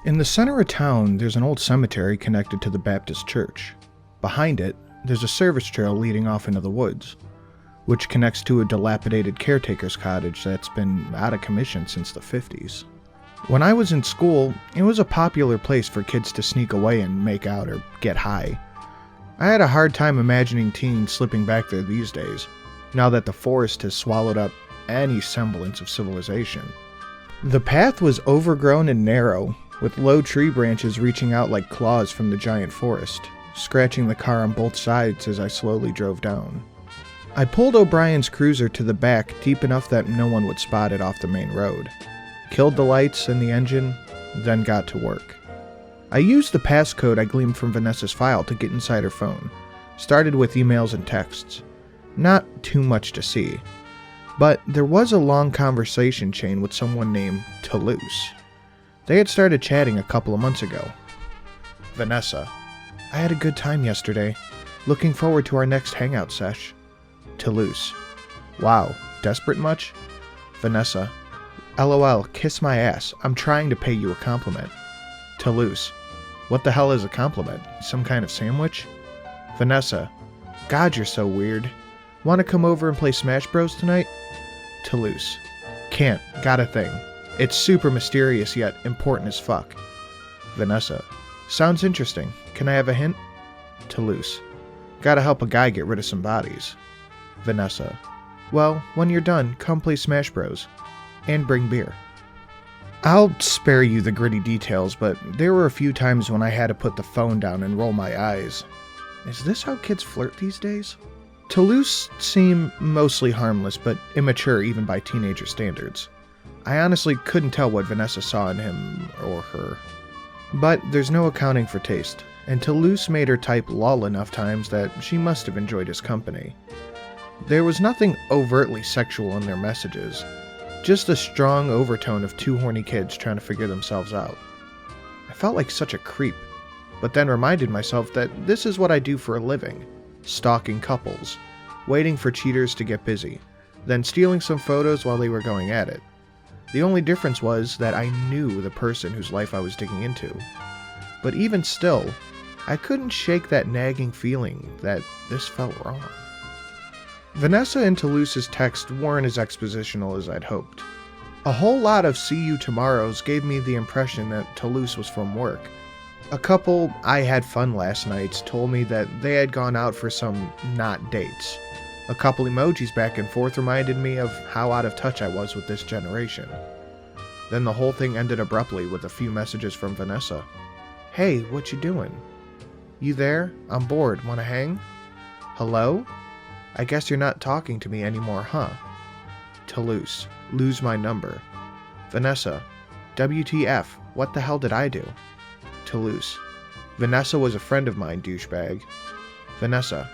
In the center of town, there's an old cemetery connected to the Baptist church. Behind it, there's a service trail leading off into the woods, which connects to a dilapidated caretaker's cottage that's been out of commission since the 50s. When I was in school, it was a popular place for kids to sneak away and make out or get high. I had a hard time imagining teens slipping back there these days, now that the forest has swallowed up any semblance of civilization. The path was overgrown and narrow, with low tree branches reaching out like claws from the giant forest, scratching the car on both sides as I slowly drove down. I pulled O'Brien's cruiser to the back deep enough that no one would spot it off the main road, killed the lights and the engine, then got to work. I used the passcode I gleaned from Vanessa's file to get inside her phone, started with emails and texts. Not too much to see, but there was a long conversation chain with someone named Toulouse. They had started chatting a couple of months ago. Vanessa: I had a good time yesterday. Looking forward to our next hangout sesh. Toulouse: wow, desperate much? Vanessa: LOL, kiss my ass. I'm trying to pay you a compliment. Toulouse: what the hell is a compliment? Some kind of sandwich? Vanessa: God, you're so weird. Want to come over and play Smash Bros tonight? Toulouse: can't, got a thing. It's super mysterious yet important as fuck. Vanessa: sounds interesting. Can I have a hint? Toulouse: gotta help a guy get rid of some bodies. Vanessa: well, when you're done, come play Smash Bros. And bring beer. I'll spare you the gritty details, but there were a few times when I had to put the phone down and roll my eyes. Is this how kids flirt these days? Toulouse seemed mostly harmless, but immature even by teenager standards. I honestly couldn't tell what Vanessa saw in him or her. But there's no accounting for taste, and Toulouse made her type lol enough times that she must have enjoyed his company. There was nothing overtly sexual in their messages, just a strong overtone of two horny kids trying to figure themselves out. I felt like such a creep, but then reminded myself that this is what I do for a living: stalking couples, waiting for cheaters to get busy, then stealing some photos while they were going at it. The only difference was that I knew the person whose life I was digging into. But even still, I couldn't shake that nagging feeling that this felt wrong. Vanessa and Toulouse's texts weren't as expositional as I'd hoped. A whole lot of "see you tomorrows" gave me the impression that Toulouse was from work. A couple "I had fun last nights" told me that they had gone out for some not dates. A couple emojis back and forth reminded me of how out of touch I was with this generation. Then the whole thing ended abruptly with a few messages from Vanessa. Hey, what you doing? You there? I'm bored. Wanna hang? Hello? I guess you're not talking to me anymore, huh? Toulouse: lose my number. Vanessa: WTF, what the hell did I do? Toulouse: Vanessa was a friend of mine, douchebag. Vanessa: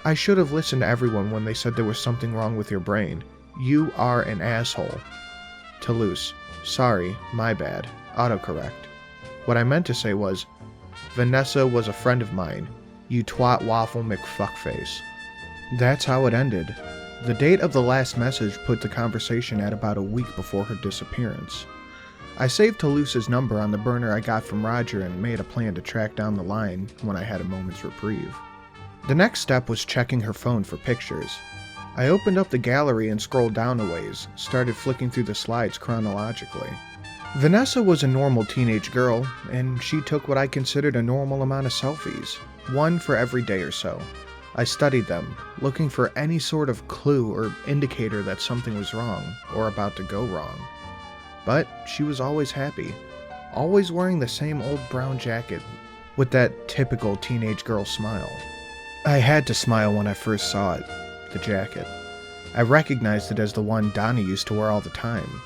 I should have listened to everyone when they said there was something wrong with your brain. You are an asshole. Toulouse: sorry, my bad. Autocorrect. What I meant to say was, Vanessa was a friend of mine, you twat waffle McFuckface. That's how it ended. The date of the last message put the conversation at about a week before her disappearance. I saved Toulouse's number on the burner I got from Roger and made a plan to track down the line when I had a moment's reprieve. The next step was checking her phone for pictures. I opened up the gallery and scrolled down a ways, started flicking through the slides chronologically. Vanessa was a normal teenage girl, and she took what I considered a normal amount of selfies, one for every day or so. I studied them, looking for any sort of clue or indicator that something was wrong, or about to go wrong. But she was always happy, always wearing the same old brown jacket, with that typical teenage girl smile. I had to smile when I first saw it, the jacket. I recognized it as the one Donnie used to wear all the time.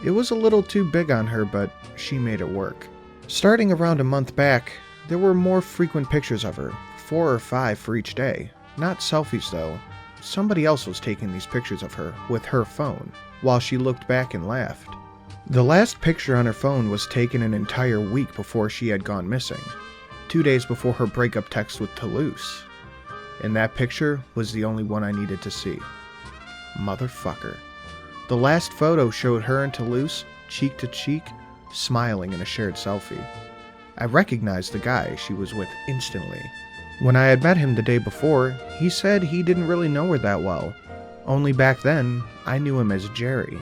It was a little too big on her, but she made it work. Starting around a month back, there were more frequent pictures of her, 4 or 5 for each day. Not selfies though. Somebody else was taking these pictures of her, with her phone, while she looked back and laughed. The last picture on her phone was taken an entire week before she had gone missing, 2 days before her breakup text with Toulouse. And that picture was the only one I needed to see. Motherfucker. The last photo showed her and Toulouse, cheek to cheek, smiling in a shared selfie. I recognized the guy she was with instantly. When I had met him the day before, he said he didn't really know her that well. Only back then, I knew him as Jerry,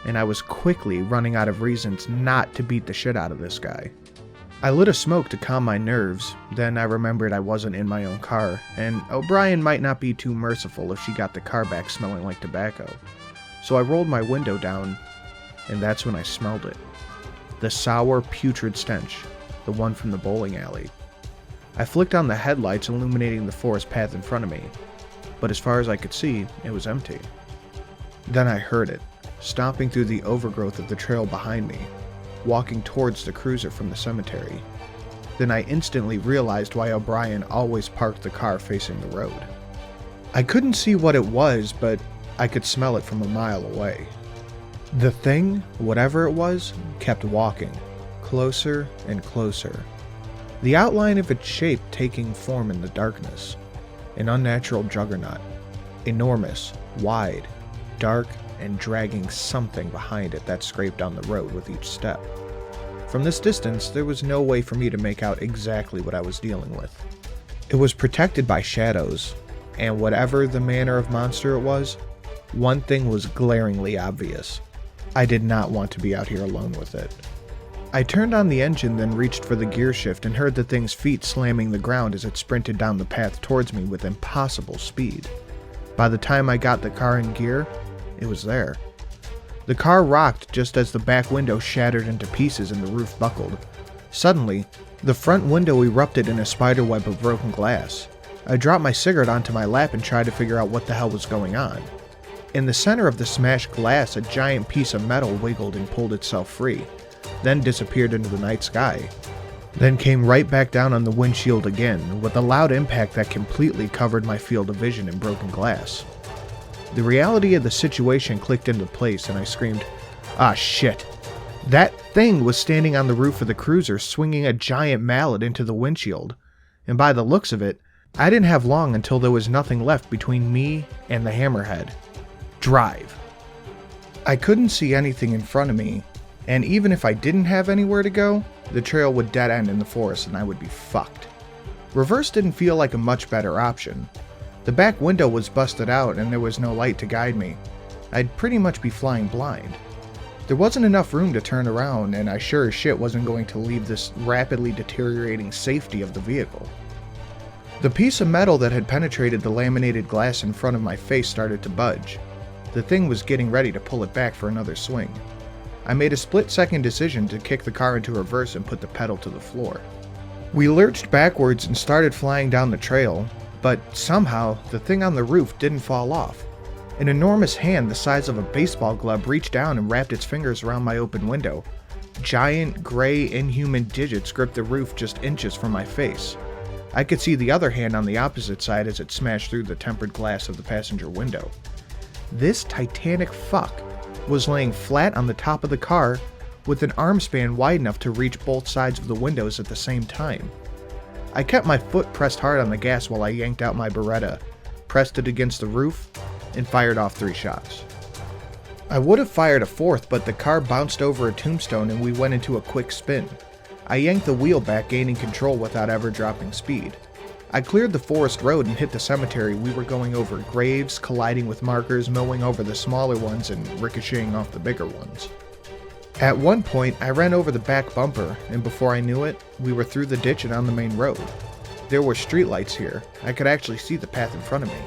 and I was quickly running out of reasons not to beat the shit out of this guy. I lit a smoke to calm my nerves, then I remembered I wasn't in my own car, and O'Brien might not be too merciful if she got the car back smelling like tobacco. So I rolled my window down, and that's when I smelled it. The sour, putrid stench, the one from the bowling alley. I flicked on the headlights illuminating the forest path in front of me, but as far as I could see, it was empty. Then I heard it, stomping through the overgrowth of the trail behind me, walking towards the cruiser from the cemetery. Then I instantly realized why O'Brien always parked the car facing the road. I couldn't see what it was, but I could smell it from a mile away. The thing, whatever it was, kept walking, closer and closer. The outline of its shape taking form in the darkness. An unnatural juggernaut. Enormous, wide, dark, and dragging something behind it that scraped down the road with each step. From this distance, there was no way for me to make out exactly what I was dealing with. It was protected by shadows, and whatever the manner of monster it was, one thing was glaringly obvious. I did not want to be out here alone with it. I turned on the engine, then reached for the gear shift and heard the thing's feet slamming the ground as it sprinted down the path towards me with impossible speed. By the time I got the car in gear, it was there. The car rocked just as the back window shattered into pieces and the roof buckled. Suddenly, the front window erupted in a spiderweb of broken glass. I dropped my cigarette onto my lap and tried to figure out what the hell was going on. In the center of the smashed glass, a giant piece of metal wiggled and pulled itself free, then disappeared into the night sky. Then came right back down on the windshield again, with a loud impact that completely covered my field of vision in broken glass. The reality of the situation clicked into place and I screamed, "Ah, shit." That thing was standing on the roof of the cruiser swinging a giant mallet into the windshield, and by the looks of it, I didn't have long until there was nothing left between me and the hammerhead. Drive. I couldn't see anything in front of me, and even if I didn't have anywhere to go, the trail would dead end in the forest and I would be fucked. Reverse didn't feel like a much better option. The back window was busted out and there was no light to guide me. I'd pretty much be flying blind. There wasn't enough room to turn around, and I sure as shit wasn't going to leave this rapidly deteriorating safety of the vehicle. The piece of metal that had penetrated the laminated glass in front of my face started to budge. The thing was getting ready to pull it back for another swing. I made a split-second decision to kick the car into reverse and put the pedal to the floor. We lurched backwards and started flying down the trail, but somehow the thing on the roof didn't fall off. An enormous hand the size of a baseball glove reached down and wrapped its fingers around my open window. Giant, gray, inhuman digits gripped the roof just inches from my face. I could see the other hand on the opposite side as it smashed through the tempered glass of the passenger window. This titanic fuck was laying flat on the top of the car with an arm span wide enough to reach both sides of the windows at the same time. I kept my foot pressed hard on the gas while I yanked out my Beretta, pressed it against the roof, and fired off 3 shots. I would have fired a 4th, but the car bounced over a tombstone and we went into a quick spin. I yanked the wheel back, gaining control without ever dropping speed. I cleared the forest road and hit the cemetery. We were going over graves, colliding with markers, mowing over the smaller ones and ricocheting off the bigger ones. At one point, I ran over the back bumper, and before I knew it, we were through the ditch and on the main road. There were streetlights here. I could actually see the path in front of me.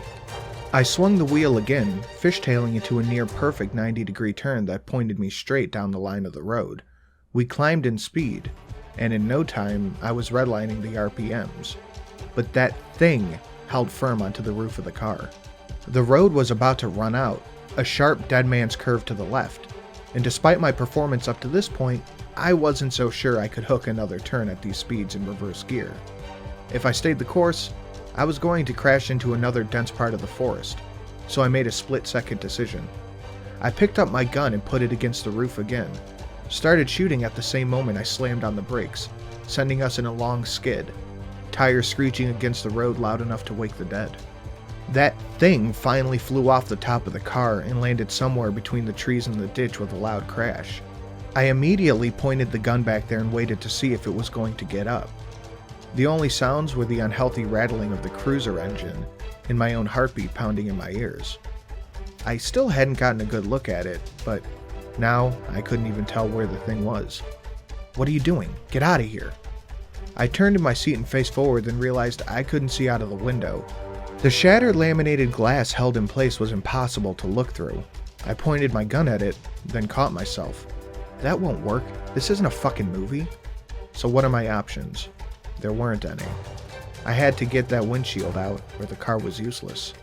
I swung the wheel again, fishtailing into a near-perfect 90-degree turn that pointed me straight down the line of the road. We climbed in speed, and in no time, I was redlining the RPMs. But that thing held firm onto the roof of the car. The road was about to run out, a sharp dead man's curve to the left. And despite my performance up to this point, I wasn't so sure I could hook another turn at these speeds in reverse gear. If I stayed the course, I was going to crash into another dense part of the forest, so I made a split-second decision. I picked up my gun and put it against the roof again, started shooting at the same moment I slammed on the brakes, sending us in a long skid, tires screeching against the road loud enough to wake the dead. That thing finally flew off the top of the car and landed somewhere between the trees and the ditch with a loud crash. I immediately pointed the gun back there and waited to see if it was going to get up. The only sounds were the unhealthy rattling of the cruiser engine and my own heartbeat pounding in my ears. I still hadn't gotten a good look at it, but now I couldn't even tell where the thing was. "What are you doing? Get out of here." I turned in my seat and faced forward, then realized I couldn't see out of the window. The shattered laminated glass held in place was impossible to look through. I pointed my gun at it, then caught myself. That won't work. This isn't a fucking movie. So what are my options? There weren't any. I had to get that windshield out, or the car was useless.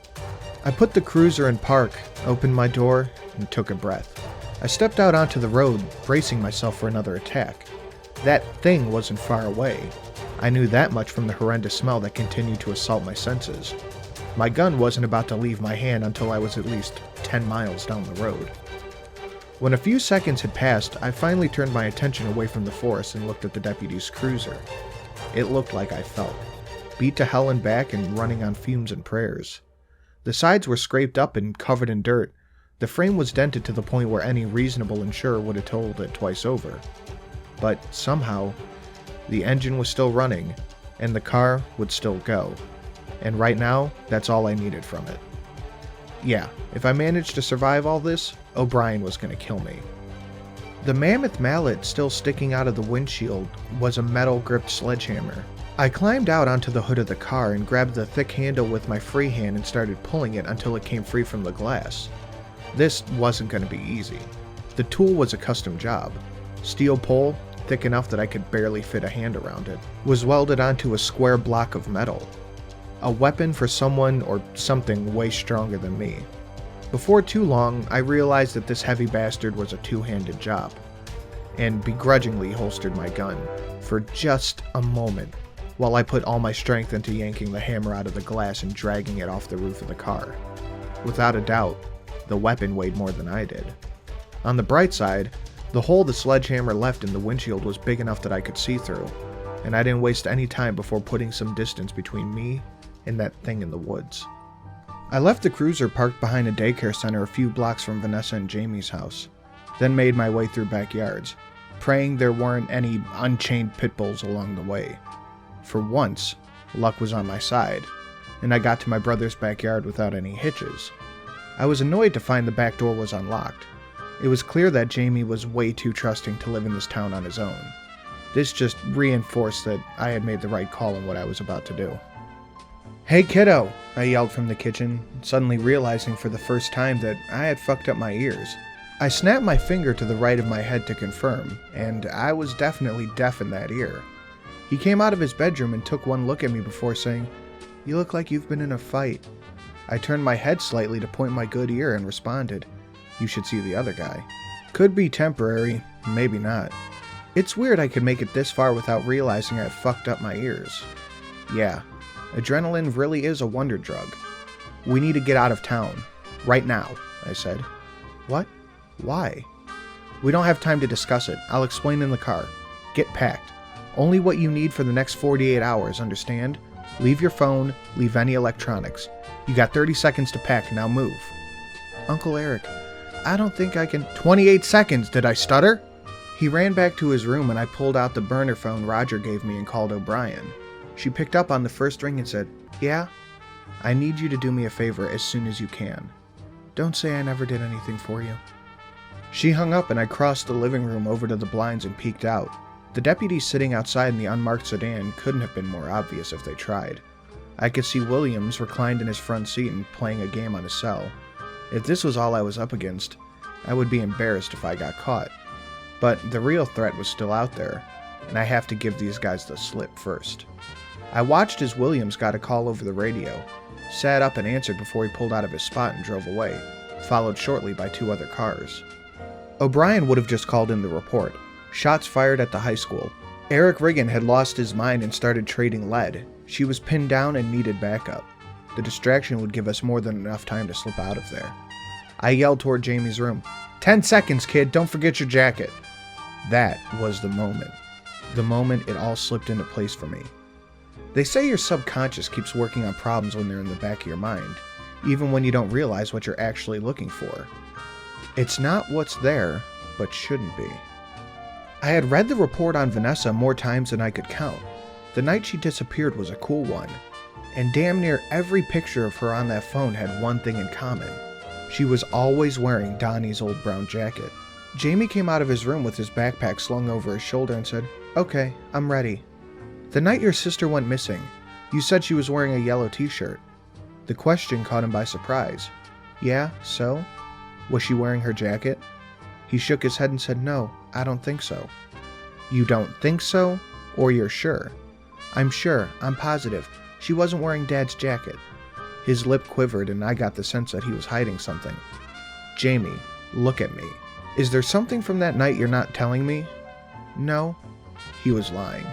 I put the cruiser in park, opened my door, and took a breath. I stepped out onto the road, bracing myself for another attack. That thing wasn't far away. I knew that much from the horrendous smell that continued to assault my senses. My gun wasn't about to leave my hand until I was at least 10 miles down the road. When a few seconds had passed, I finally turned my attention away from the forest and looked at the deputy's cruiser. It looked like I felt, beat to hell and back and running on fumes and prayers. The sides were scraped up and covered in dirt. The frame was dented to the point where any reasonable insurer would have totaled it twice over. But somehow, the engine was still running, and the car would still go. And right now, that's all I needed from it. Yeah, if I managed to survive all this, O'Brien was going to kill me. The mammoth mallet still sticking out of the windshield was a metal-gripped sledgehammer. I climbed out onto the hood of the car and grabbed the thick handle with my free hand and started pulling it until it came free from the glass. This wasn't going to be easy. The tool was a custom job. Steel pole, thick enough that I could barely fit a hand around it, was welded onto a square block of metal. A weapon for someone or something way stronger than me. Before too long, I realized that this heavy bastard was a two-handed job, and begrudgingly holstered my gun for just a moment while I put all my strength into yanking the hammer out of the glass and dragging it off the roof of the car. Without a doubt, the weapon weighed more than I did. On the bright side, the hole the sledgehammer left in the windshield was big enough that I could see through, and I didn't waste any time before putting some distance between me and that thing in the woods. I left the cruiser parked behind a daycare center a few blocks from Vanessa and Jamie's house, then made my way through backyards, praying there weren't any unchained pit bulls along the way. For once, luck was on my side, and I got to my brother's backyard without any hitches. I was annoyed to find the back door was unlocked. It was clear that Jamie was way too trusting to live in this town on his own. This just reinforced that I had made the right call in what I was about to do. "Hey kiddo," I yelled from the kitchen, suddenly realizing for the first time that I had fucked up my ears. I snapped my finger to the right of my head to confirm, and I was definitely deaf in that ear. He came out of his bedroom and took one look at me before saying, "You look like you've been in a fight." I turned my head slightly to point my good ear and responded, "You should see the other guy." Could be temporary, maybe not. It's weird I could make it this far without realizing I had fucked up my ears. Yeah, adrenaline really is a wonder drug. "We need to get out of town. Right now," I said. "What? Why?" "We don't have time to discuss it. I'll explain in the car. Get packed. Only what you need for the next 48 hours, understand? Leave your phone, leave any electronics. You got 30 seconds to pack, now move." "Uncle Eric, I don't think I can—" 28 seconds, did I stutter? He ran back to his room and I pulled out the burner phone Roger gave me and called O'Brien. She picked up on the first ring and said, "Yeah? I need you to do me a favor as soon as you can. Don't say I never did anything for you." She hung up and I crossed the living room over to the blinds and peeked out. The deputies sitting outside in the unmarked sedan couldn't have been more obvious if they tried. I could see Williams reclined in his front seat and playing a game on his cell. If this was all I was up against, I would be embarrassed if I got caught. But the real threat was still out there, and I have to give these guys the slip first. I watched as Williams got a call over the radio, sat up and answered before he pulled out of his spot and drove away, followed shortly by 2 other cars. O'Brien would have just called in the report. Shots fired at the high school. Eric Riggin had lost his mind and started trading lead. She was pinned down and needed backup. The distraction would give us more than enough time to slip out of there. I yelled toward Jamie's room, 10 seconds, kid, don't forget your jacket." That was the moment. The moment it all slipped into place for me. They say your subconscious keeps working on problems when they're in the back of your mind, even when you don't realize what you're actually looking for. It's not what's there, but shouldn't be. I had read the report on Vanessa more times than I could count. The night she disappeared was a cool one, and damn near every picture of her on that phone had one thing in common. She was always wearing Donnie's old brown jacket. Jamie came out of his room with his backpack slung over his shoulder and said, "Okay, I'm ready." "The night your sister went missing, you said she was wearing a yellow t-shirt." The question caught him by surprise. "Yeah, so? Was she wearing her jacket?" He shook his head and said, "No, I don't think so." "You don't think so? Or you're sure?" "I'm sure, I'm positive. She wasn't wearing Dad's jacket." His lip quivered and I got the sense that he was hiding something. "Jamie, look at me. Is there something from that night you're not telling me?" "No." He was lying.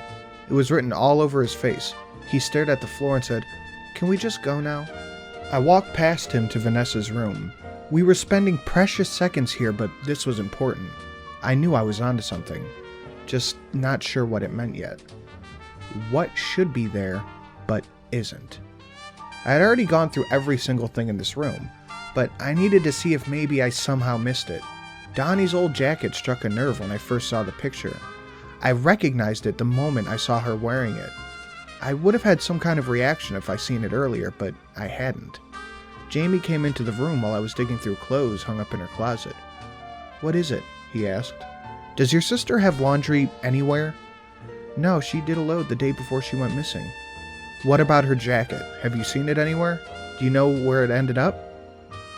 It was written all over his face. He stared at the floor and said, "Can we just go now?" I walked past him to Vanessa's room. We were spending precious seconds here, but this was important. I knew I was onto something. Just not sure what it meant yet. What should be there, but isn't? I had already gone through every single thing in this room, but I needed to see if maybe I somehow missed it. Donnie's old jacket struck a nerve when I first saw the picture. I recognized it the moment I saw her wearing it. I would have had some kind of reaction if I seen it earlier, but I hadn't. Jamie came into the room while I was digging through clothes hung up in her closet. "What is it?" he asked. "Does your sister have laundry anywhere?" "No, she did a load the day before she went missing." "What about her jacket? Have you seen it anywhere? Do you know where it ended up?"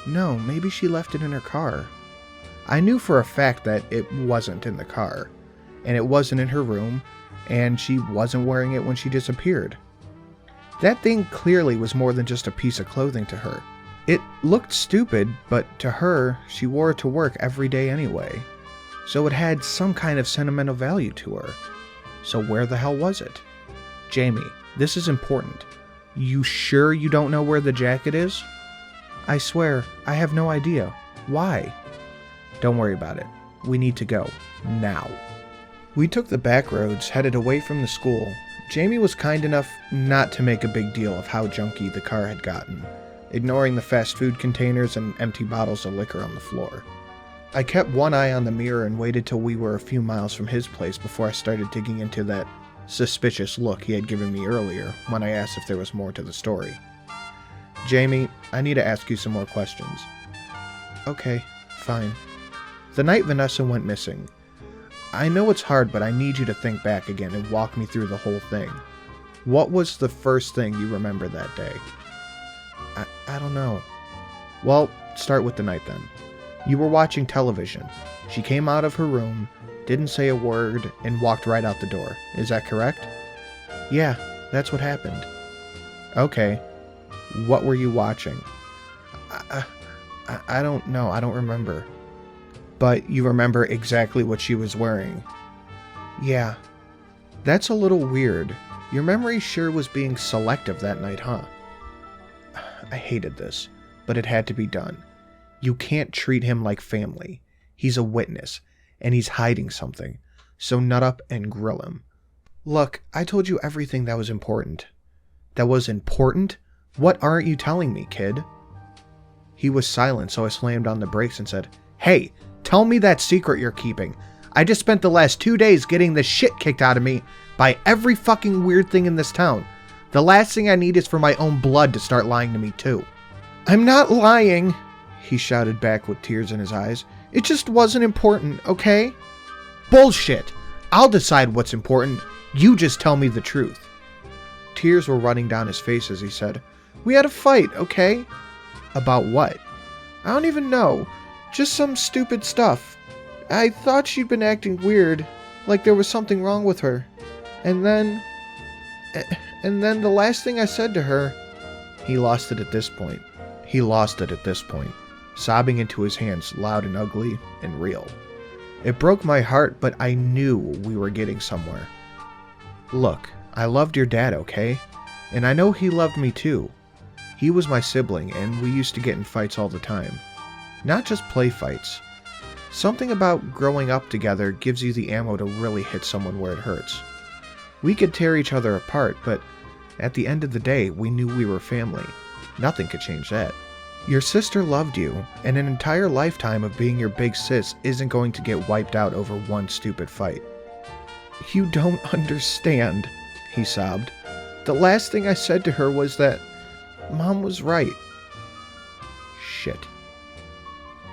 "No, maybe she left it in her car." I knew for a fact that it wasn't in the car, and it wasn't in her room, and she wasn't wearing it when she disappeared. That thing clearly was more than just a piece of clothing to her. It looked stupid, but to her, she wore it to work every day anyway. So it had some kind of sentimental value to her. So where the hell was it? "Jamie, this is important. You sure you don't know where the jacket is?" "I swear, I have no idea. Why?" "Don't worry about it. We need to go. Now." We took the back roads, headed away from the school. Jamie was kind enough not to make a big deal of how junky the car had gotten, ignoring the fast food containers and empty bottles of liquor on the floor. I kept one eye on the mirror and waited till we were a few miles from his place before I started digging into that suspicious look he had given me earlier when I asked if there was more to the story. "Jamie, I need to ask you some more questions." "Okay, fine." The night Vanessa went missing. I know it's hard, but I need you to think back again and walk me through the whole thing. What was the first thing you remember that day? I don't know. Well, start with the night then. You were watching television. She came out of her room, didn't say a word, and walked right out the door. Is that correct? Yeah, that's what happened. Okay. What were you watching? I don't know. I don't remember. But you remember exactly what she was wearing? Yeah. That's a little weird. Your memory sure was being selective that night, huh? I hated this, but it had to be done. You can't treat him like family. He's a witness, and he's hiding something. So nut up and grill him. Look, I told you everything that was important. That was important? What aren't you telling me, kid? He was silent, so I slammed on the brakes and said, "Hey, tell me that secret you're keeping. I just spent the last 2 days getting the shit kicked out of me by every fucking weird thing in this town. The last thing I need is for my own blood to start lying to me too." "I'm not lying," he shouted back with tears in his eyes. "It just wasn't important, okay?" "Bullshit! I'll decide what's important. You just tell me the truth." Tears were running down his face as he said, "We had a fight, okay?" "About what?" "I don't even know. Just some stupid stuff. I thought she'd been acting weird, like there was something wrong with her. And then the last thing I said to her..." He lost it at this point. Sobbing into his hands, loud and ugly and real. It broke my heart, but I knew we were getting somewhere. "Look, I loved your dad, okay? And I know he loved me too. He was my sibling, and we used to get in fights all the time. Not just play fights. Something about growing up together gives you the ammo to really hit someone where it hurts. We could tear each other apart, but at the end of the day, we knew we were family. Nothing could change that. Your sister loved you, and an entire lifetime of being your big sis isn't going to get wiped out over one stupid fight. You don't understand, he sobbed. The last thing I said to her was that Mom was right. Shit.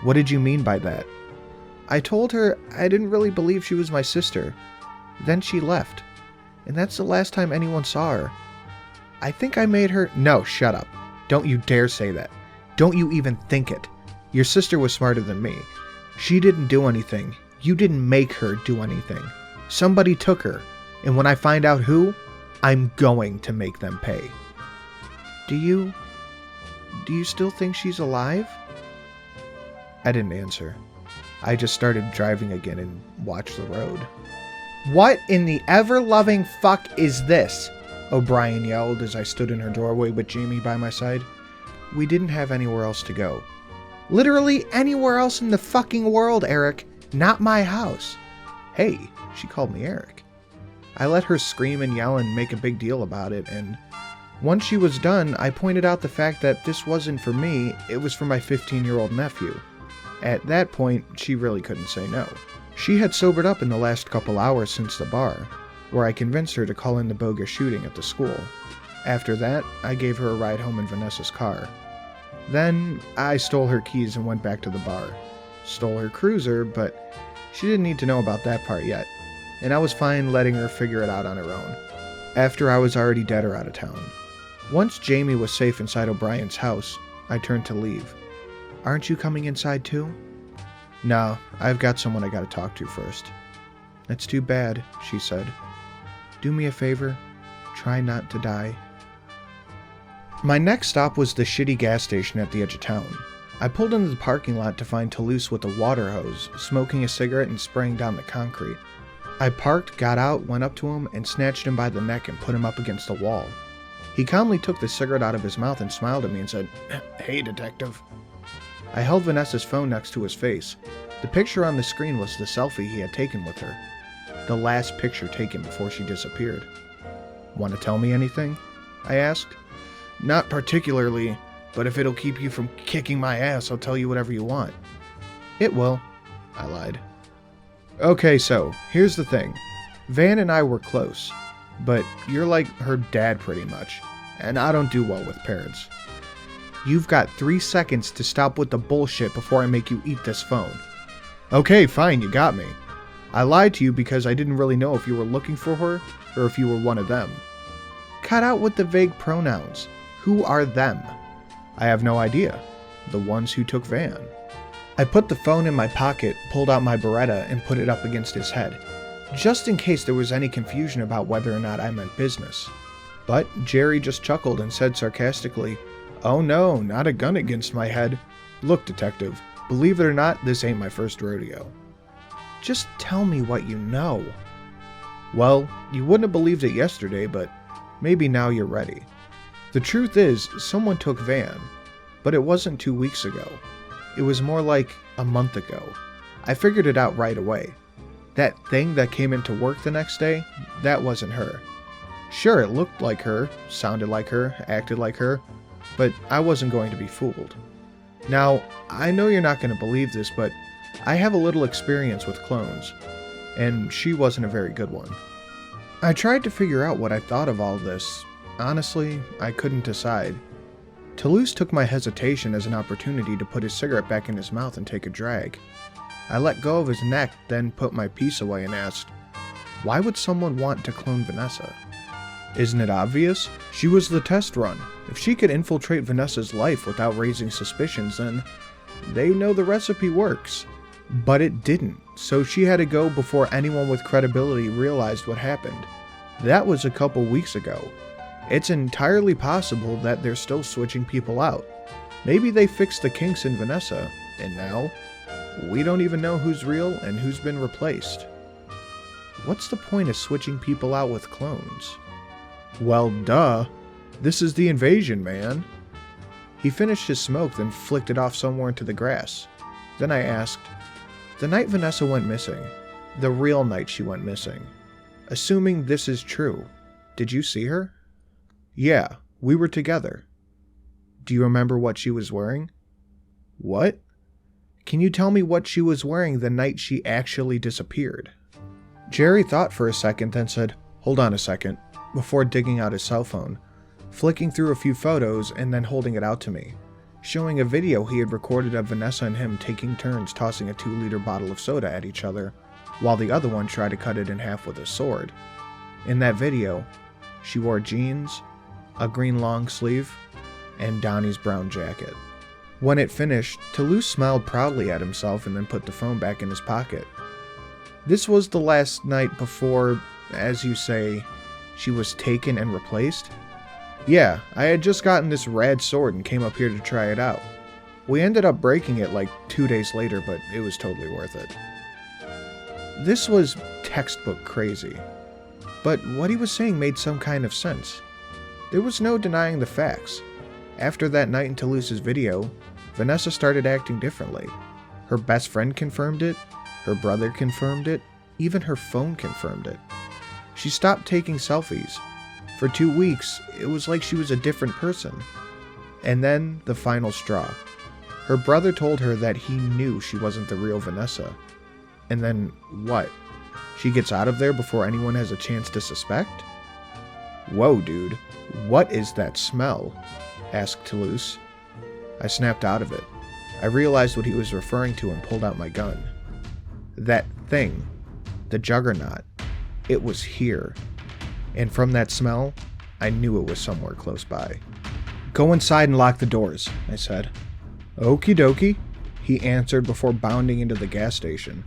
What did you mean by that? I told her I didn't really believe she was my sister. Then she left. And that's the last time anyone saw her. I think I made her... No, shut up. Don't you dare say that. Don't you even think it. Your sister was smarter than me. She didn't do anything. You didn't make her do anything. Somebody took her. And when I find out who, I'm going to make them pay. Do you still think she's alive? I didn't answer. I just started driving again and watched the road. What in the ever-loving fuck is this? O'Brien yelled as I stood in her doorway with Jamie by my side. We didn't have anywhere else to go. Literally anywhere else in the fucking world, Eric. Not my house. Hey, she called me Eric. I let her scream and yell and make a big deal about it, and once she was done, I pointed out the fact that this wasn't for me, it was for my 15-year-old nephew. At that point, she really couldn't say no. She had sobered up in the last couple hours since the bar, where I convinced her to call in the bogus shooting at the school. After that, I gave her a ride home in Vanessa's car. Then, I stole her keys and went back to the bar. Stole her cruiser, but she didn't need to know about that part yet, and I was fine letting her figure it out on her own, after I was already dead or out of town. Once Jamie was safe inside O'Brien's house, I turned to leave. Aren't you coming inside too? No, I've got someone I gotta talk to first. That's too bad, she said. Do me a favor, try not to die. My next stop was the shitty gas station at the edge of town. I pulled into the parking lot to find Toulouse with a water hose, smoking a cigarette and spraying down the concrete. I parked, got out, went up to him, and snatched him by the neck and put him up against the wall. He calmly took the cigarette out of his mouth and smiled at me and said, Hey, detective. I held Vanessa's phone next to his face. The picture on the screen was the selfie he had taken with her. The last picture taken before she disappeared. Want to tell me anything? I asked. Not particularly, but if it'll keep you from kicking my ass, I'll tell you whatever you want. It will, I lied. Okay, so, here's the thing. Van and I were close, but you're like her dad pretty much, and I don't do well with parents. You've got 3 seconds to stop with the bullshit before I make you eat this phone. Okay, fine, you got me. I lied to you because I didn't really know if you were looking for her, or if you were one of them. Cut out with the vague pronouns. Who are them? I have no idea. The ones who took Van. I put the phone in my pocket, pulled out my Beretta, and put it up against his head, just in case there was any confusion about whether or not I meant business. But Jerry just chuckled and said sarcastically, Oh no, not a gun against my head. Look, detective, believe it or not, this ain't my first rodeo. Just tell me what you know. Well, you wouldn't have believed it yesterday, but maybe now you're ready. The truth is, someone took Van, but it wasn't 2 weeks ago. It was more like a month ago. I figured it out right away. That thing that came into work the next day, that wasn't her. Sure, it looked like her, sounded like her, acted like her, but I wasn't going to be fooled. Now, I know you're not going to believe this, but I have a little experience with clones, and she wasn't a very good one. I tried to figure out what I thought of all this. Honestly, I couldn't decide. Toulouse took my hesitation as an opportunity to put his cigarette back in his mouth and take a drag. I let go of his neck, then put my piece away and asked, Why would someone want to clone Vanessa? Isn't it obvious? She was the test run. If she could infiltrate Vanessa's life without raising suspicions, then they know the recipe works. But it didn't, so she had to go before anyone with credibility realized what happened. That was a couple weeks ago. It's entirely possible that they're still switching people out. Maybe they fixed the kinks in Vanessa, and now we don't even know who's real and who's been replaced. What's the point of switching people out with clones? Well, duh. This is the invasion, man. He finished his smoke, then flicked it off somewhere into the grass. Then I asked, The night Vanessa went missing, the real night she went missing, assuming this is true, did you see her? Yeah, we were together. Do you remember what she was wearing? What? Can you tell me what she was wearing the night she actually disappeared? Jerry thought for a second, then said, "Hold on a second," before digging out his cell phone, flicking through a few photos and then holding it out to me, showing a video he had recorded of Vanessa and him taking turns tossing a 2-liter bottle of soda at each other, while the other one tried to cut it in half with a sword. In that video, she wore jeans, a green long sleeve, and Donnie's brown jacket. When it finished, Toulouse smiled proudly at himself and then put the phone back in his pocket. This was the last night before, as you say, she was taken and replaced? Yeah, I had just gotten this rad sword and came up here to try it out. We ended up breaking it like 2 days later, but it was totally worth it. This was textbook crazy, but what he was saying made some kind of sense. There was no denying the facts. After that night in Toulouse's video, Vanessa started acting differently. Her best friend confirmed it, her brother confirmed it, even her phone confirmed it. She stopped taking selfies. For 2 weeks, it was like she was a different person. And then, the final straw. Her brother told her that he knew she wasn't the real Vanessa. And then, what? She gets out of there before anyone has a chance to suspect? "Whoa, dude. What is that smell?" asked Toulouse. I snapped out of it. I realized what he was referring to and pulled out my gun. That thing. The juggernaut. It was here. And from that smell, I knew it was somewhere close by. "Go inside and lock the doors," I said. "Okie dokie," he answered before bounding into the gas station.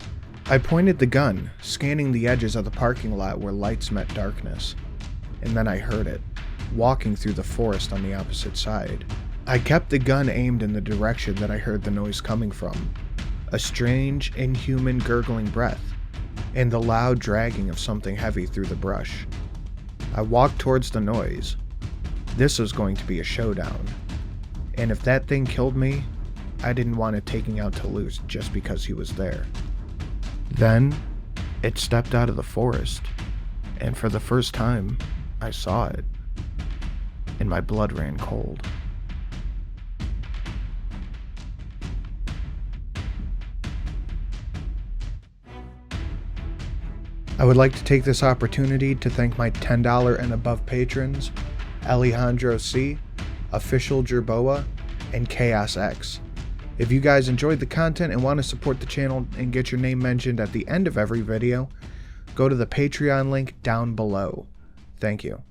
I pointed the gun, scanning the edges of the parking lot where lights met darkness. And then I heard it, walking through the forest on the opposite side. I kept the gun aimed in the direction that I heard the noise coming from. A strange, inhuman gurgling breath, and the loud dragging of something heavy through the brush. I walked towards the noise. This was going to be a showdown. And if that thing killed me, I didn't want it taking out Toulouse just because he was there. Then, it stepped out of the forest, and for the first time, I saw it, and my blood ran cold. I would like to take this opportunity to thank my $10 and above patrons, Alejandro C., Official Jerboa, and Chaos X. If you guys enjoyed the content and want to support the channel and get your name mentioned at the end of every video, go to the Patreon link down below. Thank you.